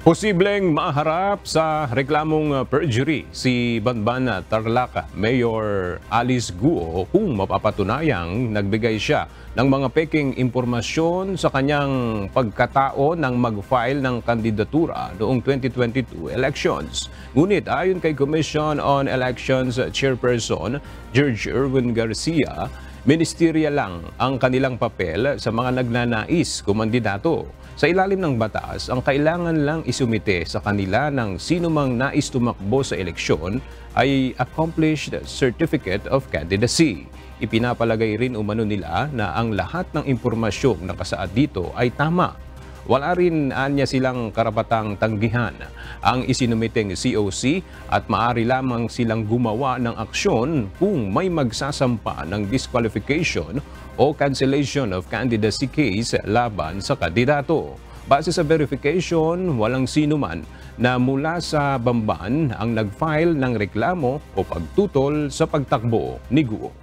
Posibleng maharap sa reklamong perjury si Banban Tarlac Mayor Alice Guo kung mapapatunayang nagbigay siya ng mga peking impormasyon sa kanyang pagkatao nang mag-file ng kandidatura noong 2022 elections. Ngunit ayon kay Commission on Elections Chairperson George Erwin Garcia, ministerial lang ang kanilang papel sa mga nagnanais kumandidato. Sa ilalim ng batas, ang kailangan lang isumite sa kanila ng sinumang nais tumakbo sa eleksyon ay Accomplished Certificate of Candidacy. Ipinapalagay rin umano nila na ang lahat ng impormasyong nakasaad dito ay tama. Wala rin anya silang karapatang tanggihan ang isinumiteng COC at maaari lamang silang gumawa ng aksyon kung may magsasampa ng disqualification o cancellation of candidacy case laban sa kandidato. Base sa verification, walang sino man na mula sa Bamban ang nag-file ng reklamo o pagtutol sa pagtakbo ni Guo.